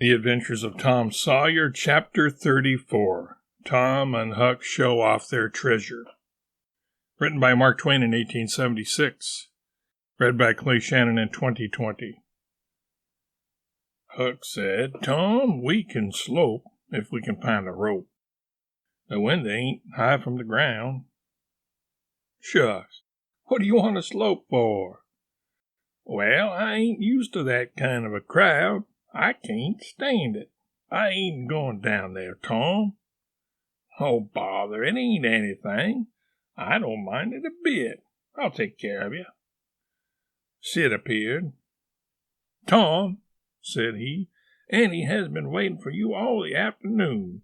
The Adventures of Tom Sawyer, Chapter 34. Tom and Huck Show Off Their Treasure. Written by Mark Twain in 1876. Read by Clay Shannon in 2020. Huck said, "Tom, we can slope if we can find a rope. The wind ain't high from the ground." "Shucks, what do you want to slope for?" "Well, I ain't used to that kind of a crowd. I can't stand it. I ain't going down there, Tom." "Oh, bother, it ain't anything. I don't mind it a bit. I'll take care of you." Sid appeared. "Tom," said he, "Annie has been waiting for you all the afternoon.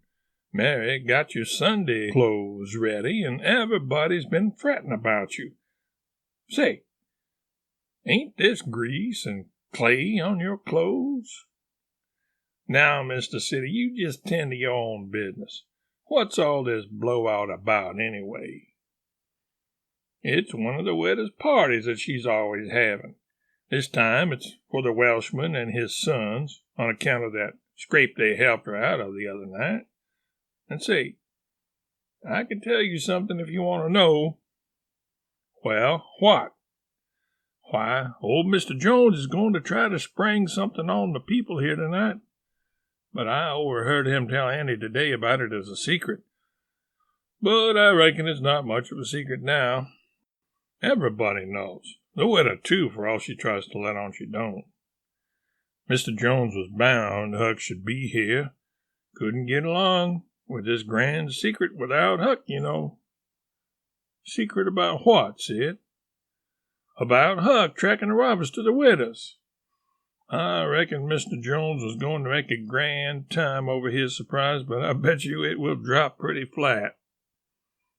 Mary got your Sunday clothes ready, and everybody's been fretting about you. Say, ain't this grease and clay on your clothes?" "Now, Mr. City, you just tend to your own business. What's all this blowout about, anyway?" "It's one of the widow's parties that she's always having. This time it's for the Welshman and his sons, on account of that scrape they helped her out of the other night. And say, I can tell you something if you want to know." "Well, what?" "Why, old Mr. Jones is going to try to spring something on the people here tonight. But I overheard him tell Annie today about it as a secret. But I reckon it's not much of a secret now. Everybody knows. The widow, too, for all she tries to let on she don't. Mr. Jones was bound Huck should be here. Couldn't get along with this grand secret without Huck, you know." "Secret about what, Sid?" "About Huck tracking the robbers to the widow's. I reckon Mr. Jones was going to make a grand time over his surprise, but I bet you it will drop pretty flat."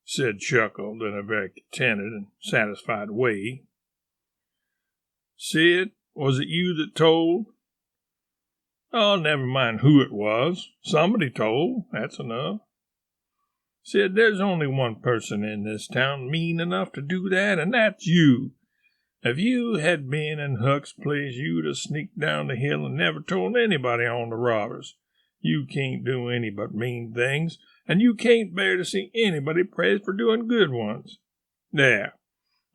Sid chuckled in a very contented and satisfied way. "Sid, was it you that told?" "Oh, never mind who it was. Somebody told, that's enough." "Sid, there's only one person in this town mean enough to do that, and that's you. If you had been in Huck's place, you'd have sneaked down the hill and never told anybody on the robbers. You can't do any but mean things, and you can't bear to see anybody praised for doing good ones. There,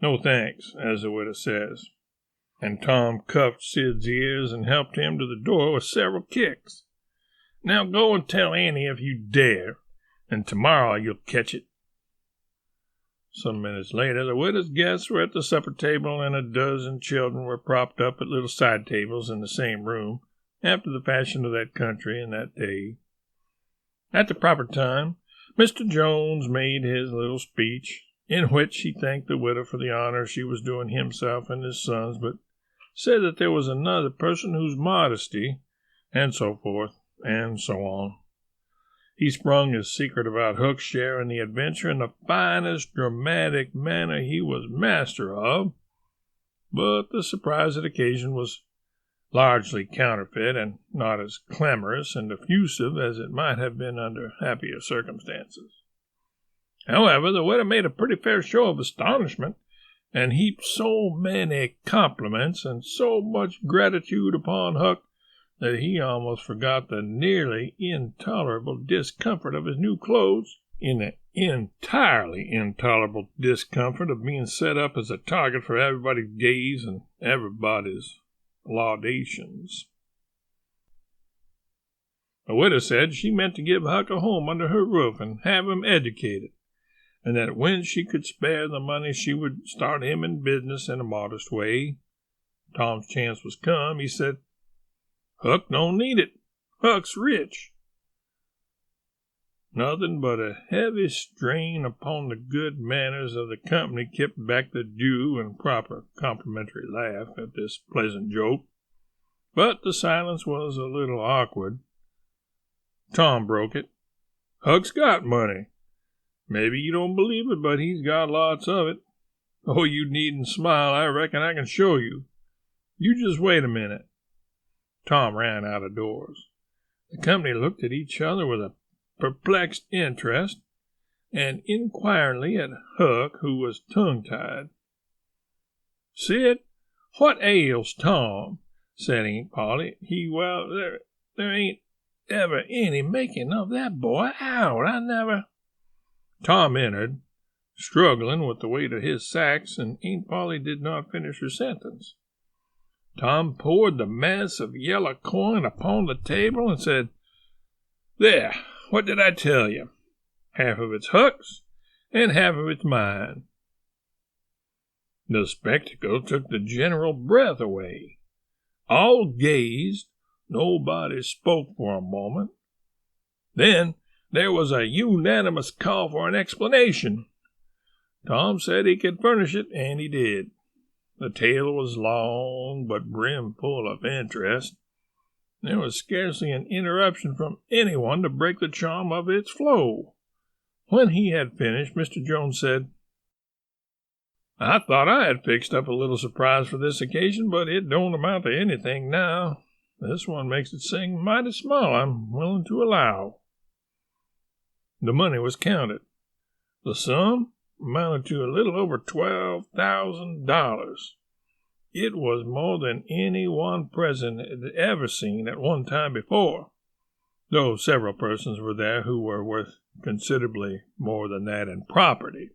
no thanks, as the widow says." And Tom cuffed Sid's ears and helped him to the door with several kicks. "Now go and tell Annie if you dare, and tomorrow you'll catch it." Some minutes later, the widow's guests were at the supper table, and a dozen children were propped up at little side tables in the same room, after the fashion of that country and that day. At the proper time, Mr. Jones made his little speech, in which he thanked the widow for the honor she was doing himself and his sons, but said that there was another person whose modesty, and so forth, and so on. He sprung his secret about Huck's share in the adventure in the finest dramatic manner he was master of, but the surprise of the occasion was largely counterfeit and not as clamorous and effusive as it might have been under happier circumstances. However, the widow made a pretty fair show of astonishment, and heaped so many compliments and so much gratitude upon Huck that he almost forgot the nearly intolerable discomfort of his new clothes in the entirely intolerable discomfort of being set up as a target for everybody's gaze and everybody's laudations. The widow said she meant to give Huck a home under her roof and have him educated, and that when she could spare the money she would start him in business in a modest way. Tom's chance was come. He said, "Huck don't need it. Huck's rich." Nothing but a heavy strain upon the good manners of the company kept back the due and proper complimentary laugh at this pleasant joke, but the silence was a little awkward. Tom broke it. "Huck's got money. Maybe you don't believe it, but he's got lots of it. Oh, you needn't smile. I reckon I can show you. You just wait a minute." Tom ran out of doors. The company looked at each other with a perplexed interest, and inquiringly at Huck, who was tongue-tied. "Sid, what ails Tom?" said Aunt Polly. There ain't ever any making of that boy out. I never—" Tom entered, struggling with the weight of his sacks, and Aunt Polly did not finish her sentence. Tom poured the mass of yellow coin upon the table and said, "There, what did I tell you? Half of it's Huck's, and half of it's mine." The spectacle took the general breath away. All gazed. Nobody spoke for a moment. Then there was a unanimous call for an explanation. Tom said he could furnish it, and he did. The tale was long, but brimful of interest. There was scarcely an interruption from anyone to break the charm of its flow. When he had finished, Mr. Jones said, "I thought I had fixed up a little surprise for this occasion, but it don't amount to anything now. This one makes it seem mighty small, I'm willing to allow." The money was counted. The sum amounted to a little over $12,000. It was more than any one present had ever seen at one time before, though several persons were there who were worth considerably more than that in property.